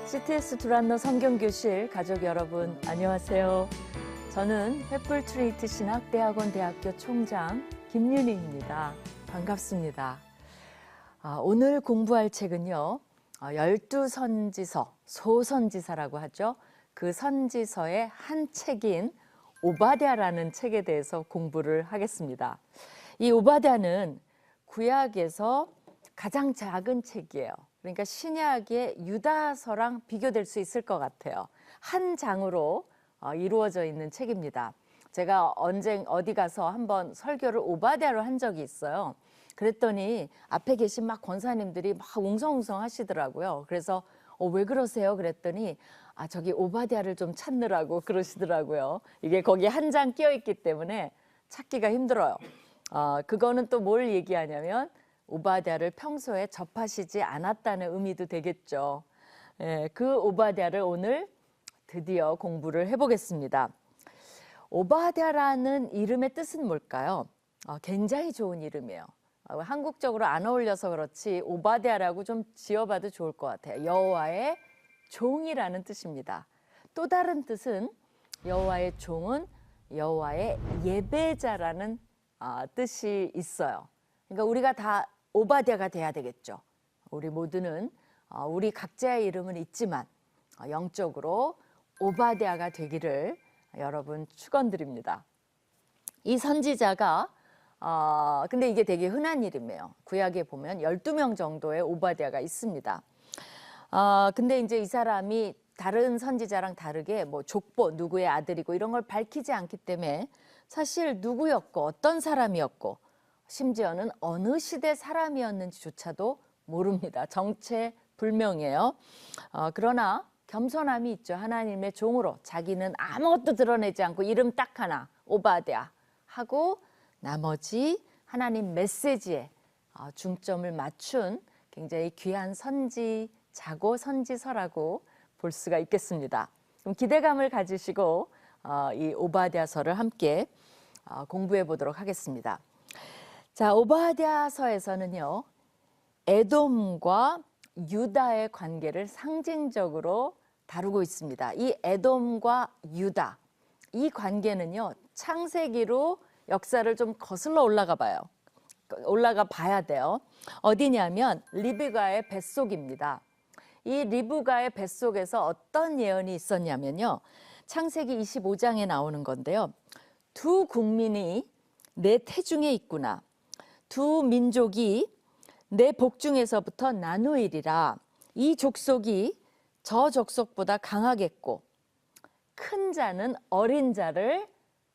CTS 두란노 성경교실 가족 여러분 안녕하세요. 저는 횃불 트리니티 신학대학원 대학교 총장 김윤희입니다. 반갑습니다. 오늘 공부할 책은요. 12선지서, 소선지서라고 하죠. 그 선지서의 한 책인 오바댜라는 책에 대해서 공부를 하겠습니다. 이 오바댜는 구약에서 가장 작은 책이에요. 그러니까 신약의 유다서랑 비교될 수 있을 것 같아요. 한 장으로 이루어져 있는 책입니다. 제가 어디 가서 한번 설교를 오바댜로 한 적이 있어요. 그랬더니 앞에 계신 막 권사님들이 막 웅성웅성 하시더라고요. 그래서 왜 그러세요? 그랬더니 저기 오바댜를 좀 찾느라고 그러시더라고요. 이게 거기 한 장 끼어 있기 때문에 찾기가 힘들어요. 그거는 또 뭘 얘기하냐면 오바댜를 평소에 접하시지 않았다는 의미도 되겠죠. 그 오바댜를 오늘 드디어 공부를 해보겠습니다. 오바댜라는 이름의 뜻은 뭘까요? 굉장히 좋은 이름이에요. 한국적으로 안 어울려서 그렇지 오바댜라고 좀 지어봐도 좋을 것 같아요. 여호와의 종이라는 뜻입니다. 또 다른 뜻은 여호와의 종은 여호와의 예배자라는 뜻이 있어요. 그러니까 우리가 다 오바댜가 돼야 되겠죠. 우리 모두는 우리 각자의 이름은 있지만 영적으로 오바댜가 되기를 여러분 축원드립니다. 이 선지자가 근데 이게 되게 흔한 이름이에요. 구약에 보면 12명 정도의 오바댜가 있습니다. 근데 이제 이 사람이 다른 선지자랑 다르게 뭐 족보, 누구의 아들이고 이런 걸 밝히지 않기 때문에 사실 누구였고 어떤 사람이었고 심지어는 어느 시대 사람이었는지조차도 모릅니다. 정체불명이에요. 그러나 겸손함이 있죠. 하나님의 종으로 자기는 아무것도 드러내지 않고 이름 딱 하나 오바댜 하고 나머지 하나님 메시지에 중점을 맞춘 굉장히 귀한 선지자고 선지서라고 볼 수가 있겠습니다. 그럼 기대감을 가지시고 이 오바댜서를 함께 공부해 보도록 하겠습니다. 자, 오바댜서에서는요, 에돔과 유다의 관계를 상징적으로 다루고 있습니다. 이 에돔과 유다, 이 관계는요, 창세기로 역사를 좀 거슬러 올라가 봐야 돼요. 어디냐면 리브가의 뱃속입니다. 이 리브가의 뱃속에서 어떤 예언이 있었냐면요, 창세기 25장에 나오는 건데요. 두 국민이 내 태중에 있구나. 두 민족이 내 복중에서부터 나누이리라. 이 족속이 저 족속보다 강하겠고 큰 자는 어린 자를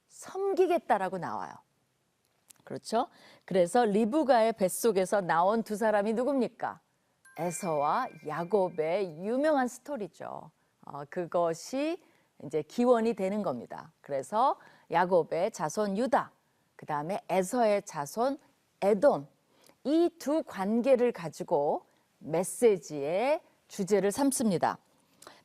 섬기겠다라고 나와요. 그렇죠? 그래서 리브가의 뱃속에서 나온 두 사람이 누굽니까? 에서와 야곱의 유명한 스토리죠. 그것이 이제 기원이 되는 겁니다. 그래서 야곱의 자손 유다, 그 다음에 에서의 자손 에돔, 이 두 관계를 가지고 메시지의 주제를 삼습니다.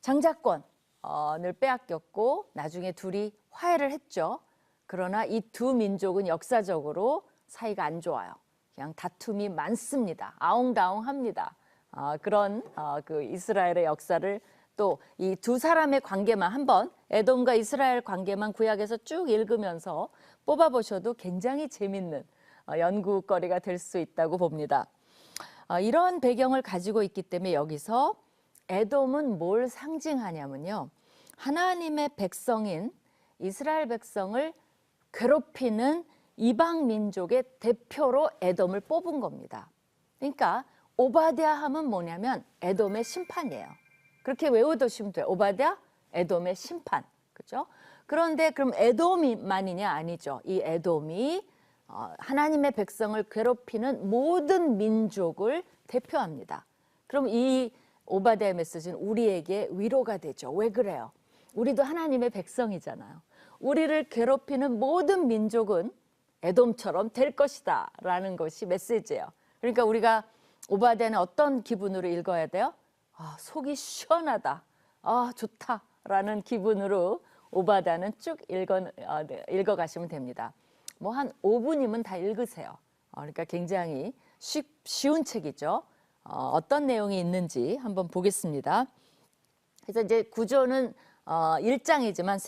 장자권을 빼앗겼고 나중에 둘이 화해를 했죠. 그러나 이 두 민족은 역사적으로 사이가 안 좋아요. 그냥 다툼이 많습니다. 아웅다웅합니다. 그런 그 이스라엘의 역사를 또 이 두 사람의 관계만 한번 에돔과 이스라엘 관계만 구약에서 쭉 읽으면서 뽑아보셔도 굉장히 재밌는 연구거리가 될 수 있다고 봅니다. 이런 배경을 가지고 있기 때문에 여기서 에돔은 뭘 상징하냐면요. 하나님의 백성인 이스라엘 백성을 괴롭히는 이방 민족의 대표로 에돔을 뽑은 겁니다. 그러니까 오바댜 하면 뭐냐면 에돔의 심판이에요. 그렇게 외워두시면 돼요. 오바댜, 에돔의 심판. 그죠? 그런데 그럼 에돔이만이냐? 아니죠. 이 에돔이 하나님의 백성을 괴롭히는 모든 민족을 대표합니다. 그럼 이 오바댜의 메시지는 우리에게 위로가 되죠. 왜 그래요? 우리도 하나님의 백성이잖아요. 우리를 괴롭히는 모든 민족은 에돔처럼 될 것이다 라는 것이 메시지예요. 그러니까 우리가 오바댜는 어떤 기분으로 읽어야 돼요? 속이 시원하다, 좋다 라는 기분으로 오바댜는 쭉 읽어가시면 됩니다. 뭐 한 5분이면 다 읽으세요. 그러니까 굉장히 쉬운 책이죠. 어떤 내용이 있는지 한번 보겠습니다. 그래서 이제 구조는 1장이지만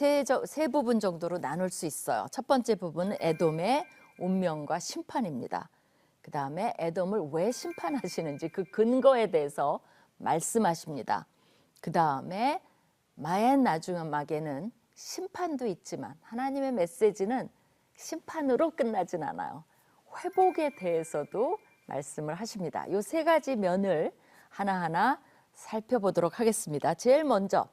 세 부분 정도로 나눌 수 있어요. 첫 번째 부분은 에돔의 운명과 심판입니다. 그 다음에 에돔을 왜 심판하시는지 그 근거에 대해서 말씀하십니다. 그 다음에 맨 마지막에는 심판도 있지만 하나님의 메시지는 심판으로 끝나진 않아요. 회복에 대해서도 말씀을 하십니다. 이 세 가지 면을 하나하나 살펴보도록 하겠습니다. 제일 먼저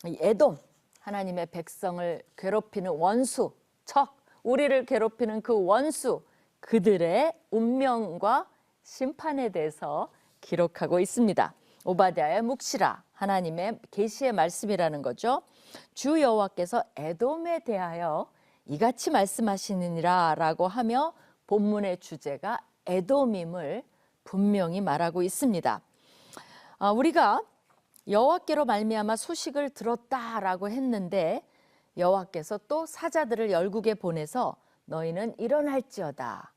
이 에돔, 하나님의 백성을 괴롭히는 원수, 적, 우리를 괴롭히는 그 원수, 그들의 운명과 심판에 대해서 기록하고 있습니다. 오바댜의 묵시라, 하나님의 계시의 말씀이라는 거죠. 주 여호와께서 에돔에 대하여 이같이 말씀하시느니라 라고 하며 본문의 주제가 에돔임을 분명히 말하고 있습니다. 우리가 여호와께로 말미암아 소식을 들었다라고 했는데 여호와께서 또 사자들을 열국에 보내서 너희는 일어날지어다.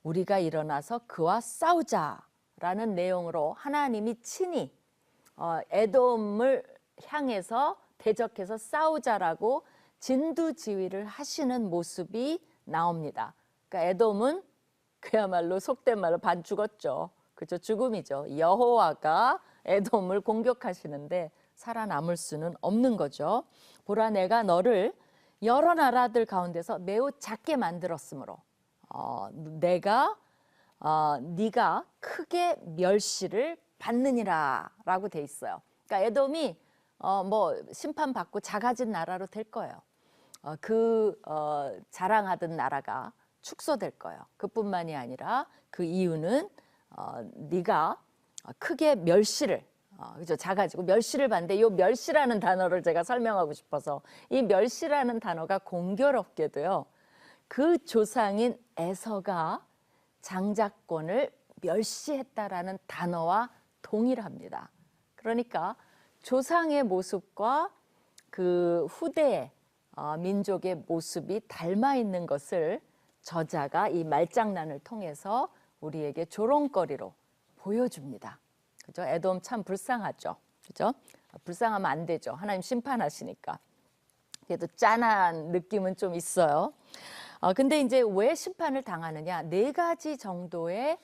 우리가 일어나서 그와 싸우자라는 내용으로 하나님이 친히 에돔을 향해서 대적해서 싸우자라고 진두지휘를 하시는 모습이 나옵니다. 그러니까 에돔은 그야말로 속된 말로 반 죽었죠. 그죠? 죽음이죠. 여호와가 에돔을 공격하시는데 살아남을 수는 없는 거죠. 보라, 내가 너를 여러 나라들 가운데서 매우 작게 만들었으므로 네가 크게 멸시를 받느니라라고 돼 있어요. 그러니까 에돔이 뭐 심판받고 작아진 나라로 될 거예요. 자랑하던 나라가 축소될 거예요. 그뿐만이 아니라 그 이유는 네가 크게 멸시를 그죠? 작아지고 멸시를 받는데 이 멸시라는 단어를 제가 설명하고 싶어서 이 멸시라는 단어가 공교롭게도요. 그 조상인 에서가 장자권을 멸시했다라는 단어와 동일합니다. 그러니까 조상의 모습과 그 후대의 민족의 모습이 닮아 있는 것을 저자가 이 말장난을 통해서 우리에게 조롱거리로 보여줍니다. 그죠? 에돔 참 불쌍하죠. 그죠? 불쌍하면 안 되죠. 하나님 심판하시니까. 그래도 짠한 느낌은 좀 있어요. 근데 이제 왜 심판을 당하느냐? 네 가지 정도의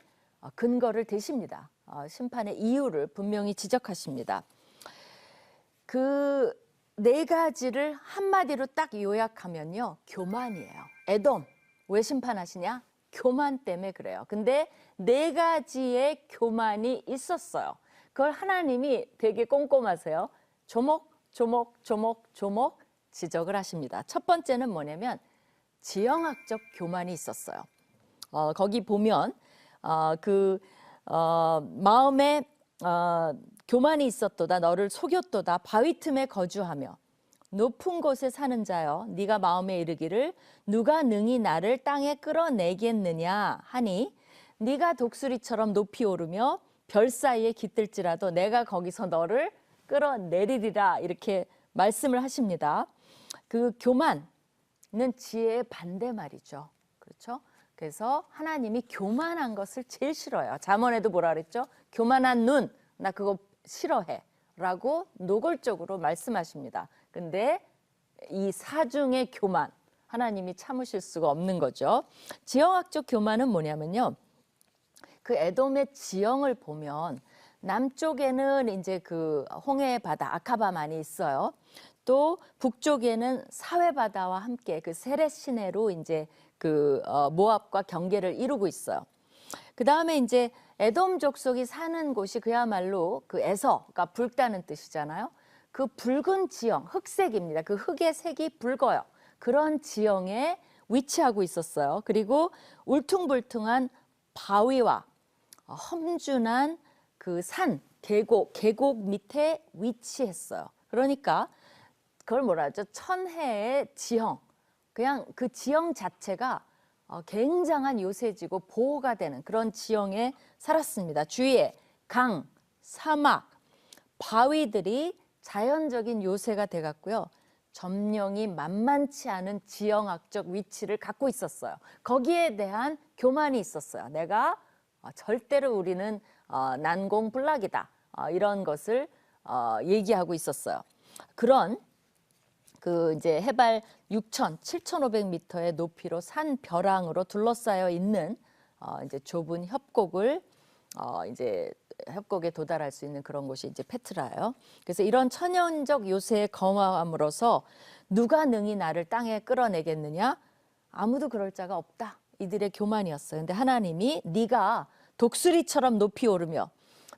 근거를 대십니다. 심판의 이유를 분명히 지적하십니다. 그 네 가지를 한마디로 딱 요약하면요. 교만이에요. 에돔, 왜 심판하시냐? 교만 때문에 그래요. 근데 네 가지의 교만이 있었어요. 그걸 하나님이 되게 꼼꼼하세요. 조목 지적을 하십니다. 첫 번째는 뭐냐면 지형학적 교만이 있었어요. 거기 보면 마음에 교만이 있었도다. 너를 속였도다. 바위 틈에 거주하며 높은 곳에 사는 자여, 네가 마음에 이르기를 누가 능히 나를 땅에 끌어내겠느냐 하니 네가 독수리처럼 높이 오르며 별 사이에 깃들지라도 내가 거기서 너를 끌어내리리라, 이렇게 말씀을 하십니다. 그 교만은 지혜의 반대말이죠. 그렇죠? 그래서 하나님이 교만한 것을 제일 싫어요. 잠언에도 뭐라 그랬죠? 교만한 눈, 나 그거 싫어해 라고 노골적으로 말씀하십니다. 근데 이 사중의 교만, 하나님이 참으실 수가 없는 거죠. 지형학적 교만은 뭐냐면요, 그 에돔의 지형을 보면 남쪽에는 이제 그 홍해 바다 아카바만이 있어요. 또 북쪽에는 사회 바다와 함께 그 세렛 시내로 이제 그 모압과 경계를 이루고 있어요. 그 다음에 이제 에돔 족속이 사는 곳이 그야말로 그 에서가 붉다는 뜻이잖아요. 그 붉은 지형, 흑색입니다. 그 흑의 색이 붉어요. 그런 지형에 위치하고 있었어요. 그리고 울퉁불퉁한 바위와 험준한 그 산, 계곡 밑에 위치했어요. 그러니까 그걸 뭐라 하죠? 천혜의 지형. 그냥 그 지형 자체가 굉장한 요새지고 보호가 되는 그런 지형에 살았습니다. 주위에 강, 사막, 바위들이 자연적인 요새가 돼갔고요. 점령이 만만치 않은 지형학적 위치를 갖고 있었어요. 거기에 대한 교만이 있었어요. 내가 절대로 우리는 난공불락이다, 이런 것을 얘기하고 있었어요. 그런 그 이제 해발 7,500m의 높이로 산 벼랑으로 둘러싸여 있는 이제 좁은 협곡을 이제 협곡에 도달할 수 있는 그런 곳이 이제 페트라예요. 그래서 이런 천연적 요새에 거함으로써 누가 능히 나를 땅에 끌어내겠느냐? 아무도 그럴 자가 없다. 이들의 교만이었어요. 근데 하나님이 네가 독수리처럼 높이 오르며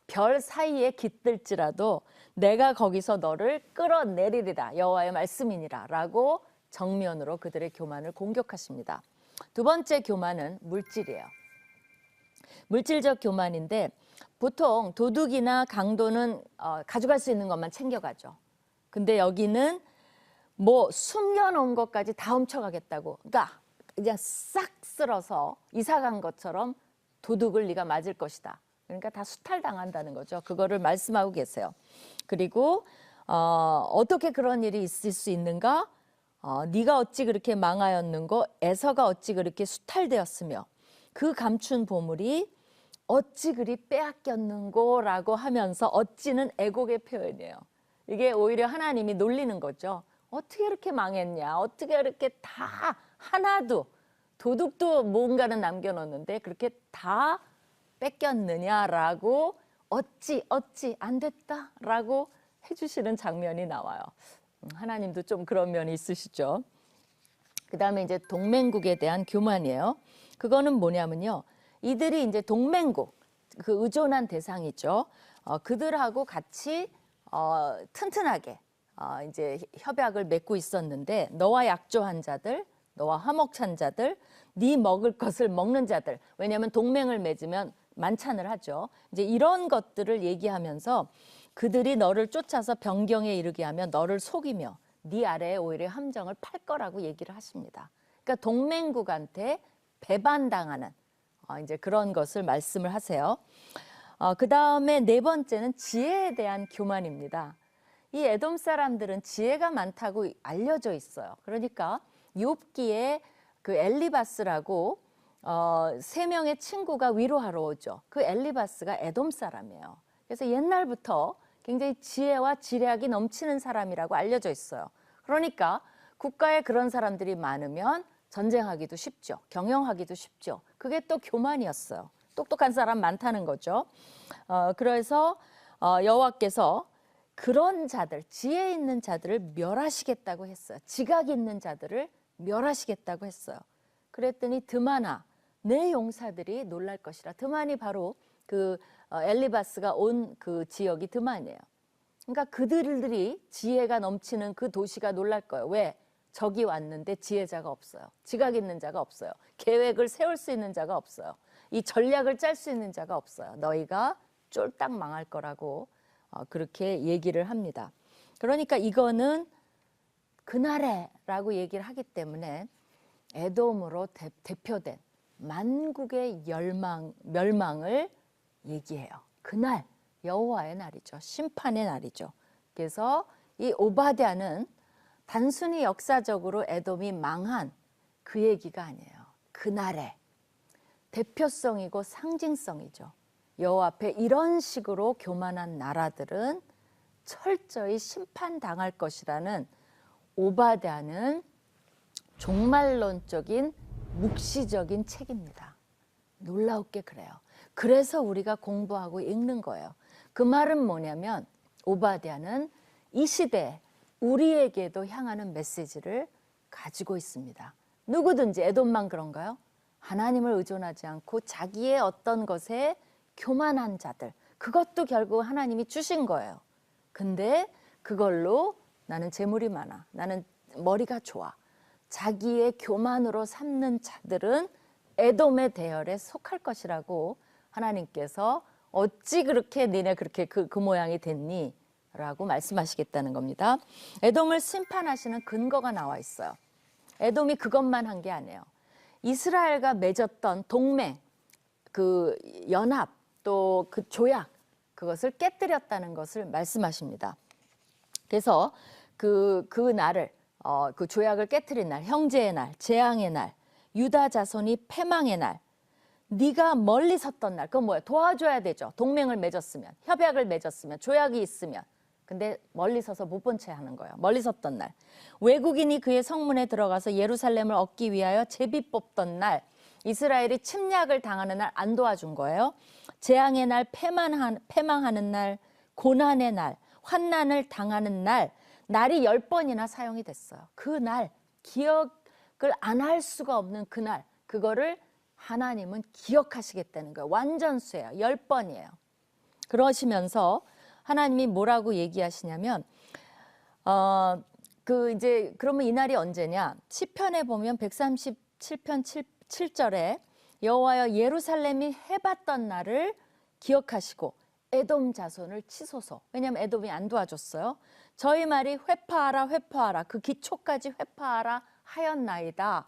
별 사이에 깃들지라도 내가 거기서 너를 끌어내리리라. 여호와의 말씀이니라. 라고 정면으로 그들의 교만을 공격하십니다. 두 번째 교만은 물질이에요. 물질적 교만인데 보통 도둑이나 강도는 가져갈 수 있는 것만 챙겨가죠. 근데 여기는 뭐 숨겨놓은 것까지 다 훔쳐가겠다고. 그러니까 그냥 싹 쓸어서 이사 간 것처럼 도둑을 네가 맞을 것이다. 그러니까 다 수탈당한다는 거죠. 그거를 말씀하고 계세요. 그리고 어떻게 그런 일이 있을 수 있는가? 네가 어찌 그렇게 망하였는고 에서가 어찌 그렇게 수탈되었으며 그 감춘 보물이 어찌 그리 빼앗겼는고라고 하면서 어찌는 애곡의 표현이에요. 이게 오히려 하나님이 놀리는 거죠. 어떻게 이렇게 망했냐? 어떻게 이렇게 다 하나도 도둑도 뭔가는 남겨놓는데 그렇게 다 뺏겼느냐라고 어찌 안 됐다라고 해주시는 장면이 나와요. 하나님도 좀 그런 면이 있으시죠. 그 다음에 이제 동맹국에 대한 교만이에요. 그거는 뭐냐면요. 이들이 이제 동맹국, 그 의존한 대상이죠. 그들하고 같이 튼튼하게 이제 협약을 맺고 있었는데 너와 약조한 자들, 너와 화목한 자들, 네 먹을 것을 먹는 자들. 왜냐하면 동맹을 맺으면 만찬을 하죠. 이제 이런 것들을 얘기하면서 그들이 너를 쫓아서 변경에 이르게 하면 너를 속이며 네 아래에 오히려 함정을 팔 거라고 얘기를 하십니다. 그러니까 동맹국한테 배반당하는 이제 그런 것을 말씀을 하세요. 그 다음에 네 번째는 지혜에 대한 교만입니다. 이 에돔 사람들은 지혜가 많다고 알려져 있어요. 그러니까 욥기에 그 엘리바스라고 세 명의 친구가 위로하러 오죠. 그 엘리바스가 에돔 사람이에요. 그래서 옛날부터 굉장히 지혜와 지략이 넘치는 사람이라고 알려져 있어요. 그러니까 국가에 그런 사람들이 많으면 전쟁하기도 쉽죠. 경영하기도 쉽죠. 그게 또 교만이었어요. 똑똑한 사람 많다는 거죠. 그래서 여호와께서 그런 자들, 지혜 있는 자들을 멸하시겠다고 했어요. 지각 있는 자들을 멸하시겠다고 했어요. 그랬더니 드마나 내 용사들이 놀랄 것이라. 드만이 바로 그 엘리바스가 온 그 지역이 드만이에요. 그러니까 그들이 지혜가 넘치는 그 도시가 놀랄 거예요. 왜? 적이 왔는데 지혜자가 없어요. 지각 있는 자가 없어요. 계획을 세울 수 있는 자가 없어요. 이 전략을 짤 수 있는 자가 없어요. 너희가 쫄딱 망할 거라고 그렇게 얘기를 합니다. 그러니까 이거는 그날에라고 얘기를 하기 때문에 에돔으로 대표된 만국의 멸망을 얘기해요. 그날 여호와의 날이죠. 심판의 날이죠. 그래서 이 오바댜는 단순히 역사적으로 에돔이 망한 그 얘기가 아니에요. 그날의 대표성이고 상징성이죠. 여호와 앞에 이런 식으로 교만한 나라들은 철저히 심판당할 것이라는 오바댜는 종말론적인 묵시적인 책입니다. 놀라웠게 그래요. 그래서 우리가 공부하고 읽는 거예요. 그 말은 뭐냐면 오바댜는 이 시대에 우리에게도 향하는 메시지를 가지고 있습니다. 누구든지 에돔만 그런가요? 하나님을 의존하지 않고 자기의 어떤 것에 교만한 자들, 그것도 결국 하나님이 주신 거예요. 근데 그걸로 나는 재물이 많아, 나는 머리가 좋아, 자기의 교만으로 삼는 자들은 에돔의 대열에 속할 것이라고 하나님께서 어찌 그렇게 너네 그렇게 그 모양이 됐니? 라고 말씀하시겠다는 겁니다. 에돔을 심판하시는 근거가 나와 있어요. 에돔이 그것만 한 게 아니에요. 이스라엘과 맺었던 동맹, 그 연합, 또 그 조약, 그것을 깨뜨렸다는 것을 말씀하십니다. 그래서 그 날을, 그 조약을 깨뜨린 날, 형제의 날, 재앙의 날, 유다 자손이 패망의 날, 네가 멀리 섰던 날, 그건 뭐야? 도와줘야 되죠. 동맹을 맺었으면, 협약을 맺었으면, 조약이 있으면 근데 멀리 서서 못 본 채 하는 거예요. 멀리 섰던 날. 외국인이 그의 성문에 들어가서 예루살렘을 얻기 위하여 제비 뽑던 날, 이스라엘이 침략을 당하는 날 안 도와준 거예요. 재앙의 날, 패망하는 날, 고난의 날, 환난을 당하는 날, 날이 10번이나 사용이 됐어요. 그 날, 기억을 안 할 수가 없는 그날, 그거를 하나님은 기억하시겠다는 거예요. 완전수예요. 10번이에요. 그러시면서 하나님이 뭐라고 얘기하시냐면, 그러면 이 날이 언제냐? 시편에 보면 137편 7절에 여호와여 예루살렘이 해봤던 날을 기억하시고 에돔 자손을 치소서. 왜냐하면 에돔이 안 도와줬어요. 저희 말이 회파하라 회파하라 그 기초까지 회파하라 하였나이다.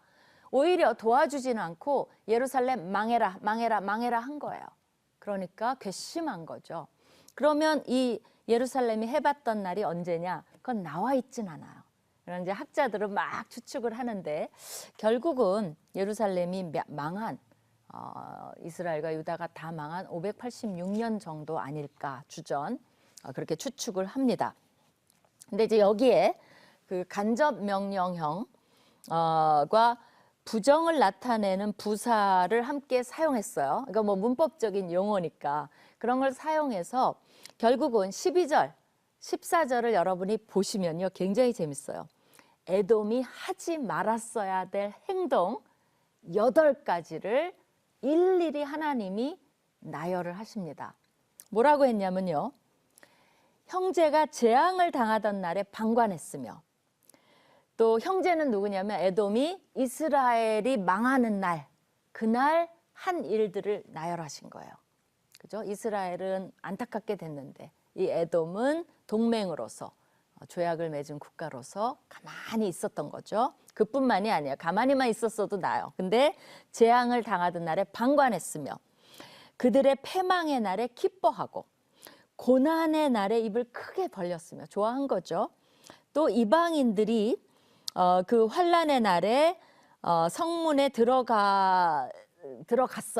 오히려 도와주지는 않고 예루살렘 망해라 망해라 망해라 한 거예요. 그러니까 괘씸한 거죠. 그러면 이 예루살렘이 해봤던 날이 언제냐? 그건 나와 있진 않아요. 그런 이제 학자들은 막 추측을 하는데 결국은 예루살렘이 망한 이스라엘과 유다가 다 망한 586년 정도 아닐까 주전 그렇게 추측을 합니다. 근데 이제 여기에 그 간접 명령형과 부정을 나타내는 부사를 함께 사용했어요. 이거 뭐 문법적인 용어니까 그런 걸 사용해서 결국은 12절, 14절을 여러분이 보시면요. 굉장히 재밌어요. 에돔이 하지 말았어야 될 행동 8가지를 일일이 하나님이 나열을 하십니다. 뭐라고 했냐면요. 형제가 재앙을 당하던 날에 방관했으며 또 형제는 누구냐면 에돔이 이스라엘이 망하는 날, 그날 한 일들을 나열하신 거예요. 그죠? 이스라엘은 안타깝게 됐는데 이 에돔은 동맹으로서 조약을 맺은 국가로서 가만히 있었던 거죠. 그뿐만이 아니에요. 가만히만 있었어도 나요. 근데 재앙을 당하던 날에 방관했으며 그들의 패망의 날에 기뻐하고 고난의 날에 입을 크게 벌렸으며 좋아한 거죠. 또 이방인들이 그 환난의 날에 성문에 들어갔어요.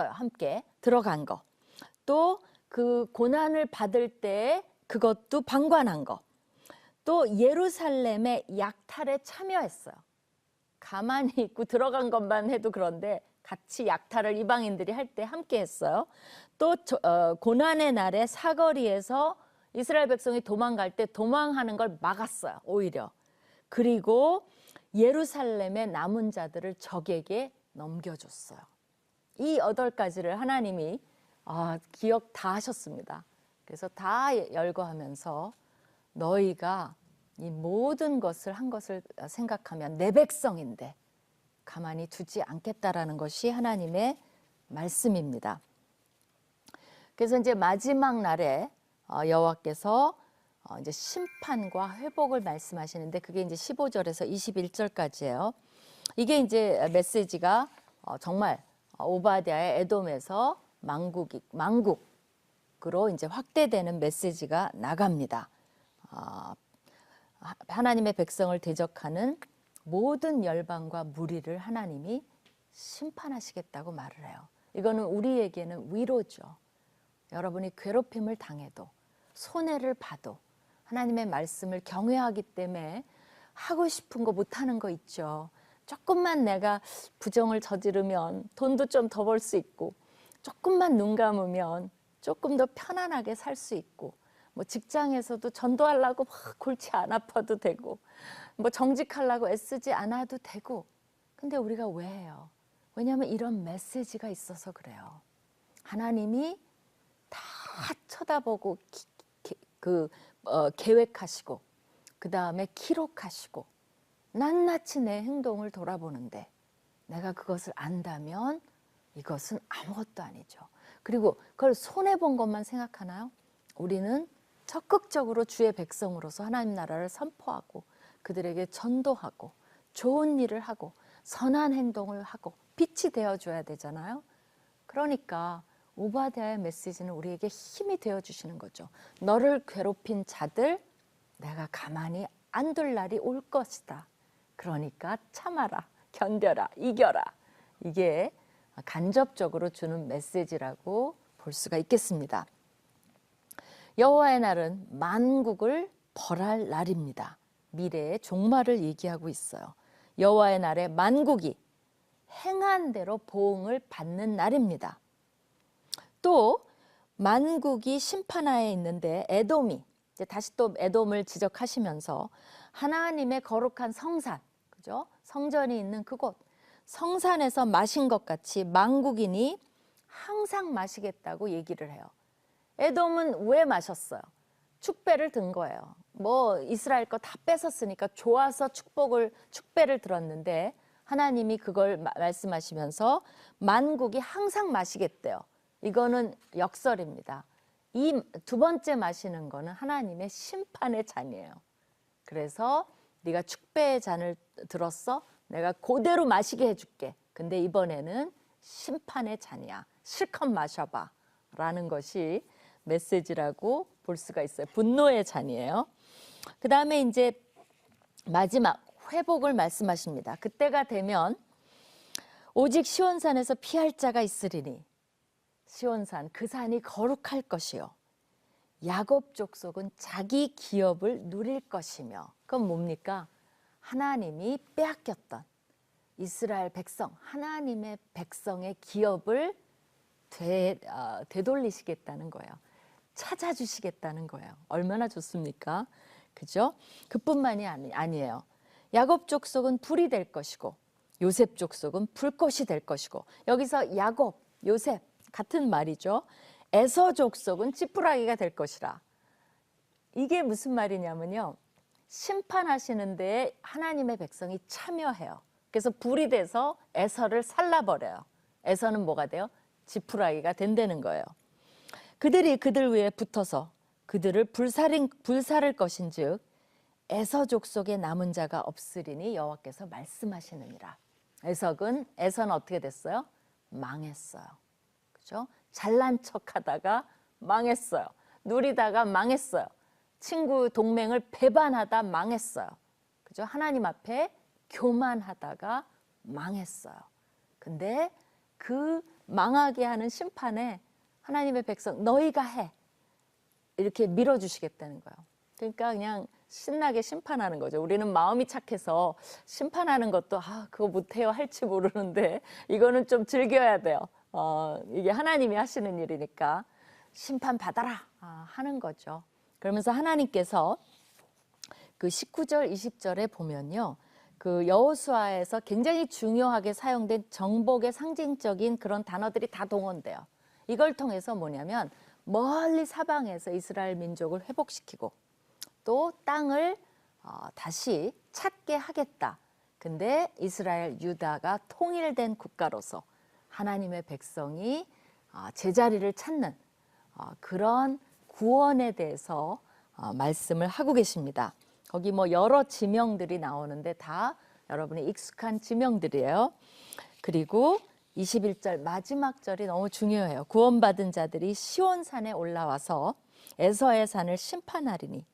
함께 들어간 거. 또 그 고난을 받을 때 그것도 방관한 거. 또 예루살렘의 약탈에 참여했어요. 가만히 있고 들어간 것만 해도 그런데 같이 약탈을 이방인들이 할 때 함께 했어요. 또 고난의 날에 사거리에서 이스라엘 백성이 도망갈 때 도망하는 걸 막았어요. 오히려. 그리고 예루살렘의 남은 자들을 적에게 넘겨줬어요. 이 8가지를 하나님이 기억 다 하셨습니다. 그래서 다 열거하면서 너희가 이 모든 것을 한 것을 생각하면 내 백성인데 가만히 두지 않겠다라는 것이 하나님의 말씀입니다. 그래서 이제 마지막 날에 여호와께서 이제 심판과 회복을 말씀하시는데 그게 이제 15절에서 21절까지예요. 이게 이제 메시지가 정말 오바댜의 에돔에서 망국으로 이제 확대되는 메시지가 나갑니다. 하나님의 백성을 대적하는 모든 열방과 무리를 하나님이 심판하시겠다고 말을 해요. 이거는 우리에게는 위로죠. 여러분이 괴롭힘을 당해도 손해를 봐도 하나님의 말씀을 경외하기 때문에 하고 싶은 거 못하는 거 있죠. 조금만 내가 부정을 저지르면 돈도 좀 더 벌 수 있고 조금만 눈 감으면 조금 더 편안하게 살 수 있고 뭐 직장에서도 전도하려고 막 골치 안 아파도 되고 뭐 정직하려고 애쓰지 않아도 되고 근데 우리가 왜 해요? 왜냐하면 이런 메시지가 있어서 그래요. 하나님이 다 쳐다보고 계획하시고 그 다음에 기록하시고 낱낱이 내 행동을 돌아보는데 내가 그것을 안다면 이것은 아무것도 아니죠. 그리고 그걸 손해본 것만 생각하나요? 우리는 적극적으로 주의 백성으로서 하나님 나라를 선포하고 그들에게 전도하고 좋은 일을 하고 선한 행동을 하고 빛이 되어줘야 되잖아요. 그러니까 오바댜의 메시지는 우리에게 힘이 되어주시는 거죠. 너를 괴롭힌 자들 내가 가만히 안 둘 날이 올 것이다. 그러니까 참아라, 견뎌라, 이겨라. 이게 간접적으로 주는 메시지라고 볼 수가 있겠습니다. 여호와의 날은 만국을 벌할 날입니다. 미래의 종말을 얘기하고 있어요. 여호와의 날에 만국이 행한 대로 보응을 받는 날입니다. 또 만국이 심판하에 있는데 에돔이 이제 다시 또 에돔을 지적하시면서 하나님의 거룩한 성산, 그죠? 성전이 있는 그곳, 성산에서 마신 것 같이 만국인이 항상 마시겠다고 얘기를 해요. 에돔은 왜 마셨어요? 축배를 든 거예요. 뭐 이스라엘 거 다 뺏었으니까 좋아서 축배를 들었는데 하나님이 그걸 말씀하시면서 만국이 항상 마시겠대요. 이거는 역설입니다. 이 두 번째 마시는 거는 하나님의 심판의 잔이에요. 그래서 네가 축배의 잔을 들었어? 내가 그대로 마시게 해줄게. 근데 이번에는 심판의 잔이야. 실컷 마셔봐. 라는 것이 메시지라고 볼 수가 있어요. 분노의 잔이에요. 그 다음에 이제 마지막 회복을 말씀하십니다. 그때가 되면 오직 시온산에서 피할 자가 있으리니 시온산 그 산이 거룩할 것이요 야곱 족속은 자기 기업을 누릴 것이며 그건 뭡니까? 하나님이 빼앗겼던 이스라엘 백성, 하나님의 백성의 기업을 되돌리시겠다는 거예요. 찾아주시겠다는 거예요. 얼마나 좋습니까? 그죠? 그뿐만이 아니에요. 야곱 족속은 불이 될 것이고 요셉 족속은 불꽃이 될 것이고 여기서 야곱, 요셉 같은 말이죠. 에서 족속은 지푸라기가 될 것이라. 이게 무슨 말이냐면요. 심판하시는 데에 하나님의 백성이 참여해요. 그래서 불이 돼서 에서를 살라버려요. 에서는 뭐가 돼요? 지푸라기가 된다는 거예요. 그들이 그들 위에 붙어서 그들을 불사를 것인즉 에서 족속에 남은 자가 없으리니 여호와께서 말씀하시느니라. 에서는 어떻게 됐어요? 망했어요. 그죠? 잘난 척하다가 망했어요. 누리다가 망했어요. 친구 동맹을 배반하다 망했어요. 그죠? 하나님 앞에 교만하다가 망했어요. 근데 그 망하게 하는 심판에 하나님의 백성 너희가 해 이렇게 밀어주시겠다는 거예요. 그러니까 그냥 신나게 심판하는 거죠. 우리는 마음이 착해서 심판하는 것도 그거 못해요 할지 모르는데 이거는 좀 즐겨야 돼요. 이게 하나님이 하시는 일이니까 심판 받아라 하는 거죠. 그러면서 하나님께서 그 19절 20절에 보면요. 그 여호수아에서 굉장히 중요하게 사용된 정복의 상징적인 그런 단어들이 다 동원돼요. 이걸 통해서 뭐냐면 멀리 사방에서 이스라엘 민족을 회복시키고 또 땅을 다시 찾게 하겠다. 근데 이스라엘 유다가 통일된 국가로서 하나님의 백성이 제자리를 찾는 그런 구원에 대해서 말씀을 하고 계십니다. 거기 뭐 여러 지명들이 나오는데 다 여러분이 익숙한 지명들이에요. 그리고 21절 마지막 절이 너무 중요해요. 구원받은 자들이 시온산에 올라와서 에서의 산을 심판하리니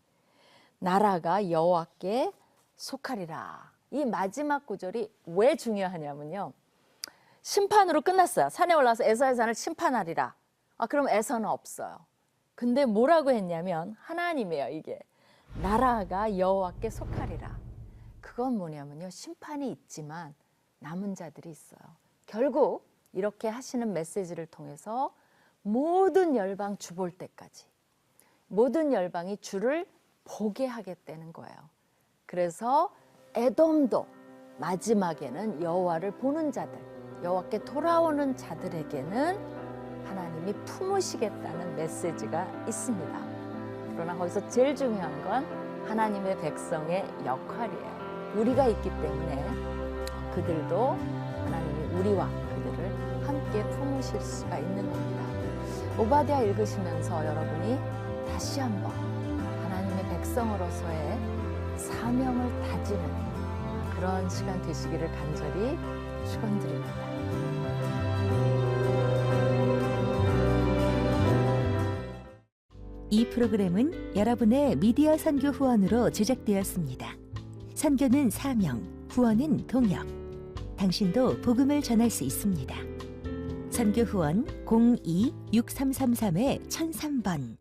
나라가 여호와께 속하리라. 이 마지막 구절이 왜 중요하냐면요. 심판으로 끝났어요. 산에 올라와서 에서의 산을 심판하리라. 그럼 에서는 없어요. 근데 뭐라고 했냐면 하나님이에요. 이게 나라가 여호와께 속하리라. 그건 뭐냐면요. 심판이 있지만 남은 자들이 있어요. 결국 이렇게 하시는 메시지를 통해서 모든 열방 주 볼 때까지 모든 열방이 주를 보게 하겠다는 거예요. 그래서 에돔도 마지막에는 여호와를 보는 자들, 여호와께 돌아오는 자들에게는 하나님이 품으시겠다는 메시지가 있습니다. 그러나 거기서 제일 중요한 건 하나님의 백성의 역할이에요. 우리가 있기 때문에 그들도 하나님이 우리와 그들을 함께 품으실 수가 있는 겁니다. 오바댜 읽으시면서 여러분이 다시 한번 하나님의 백성으로서의 사명을 다지는 그런 시간 되시기를 간절히 축원드립니다. 이 프로그램은 여러분의 미디어 선교 후원으로 제작되었습니다. 선교는 사명, 후원은 동역. 당신도 복음을 전할 수 있습니다. 선교 후원 02-6333-1003번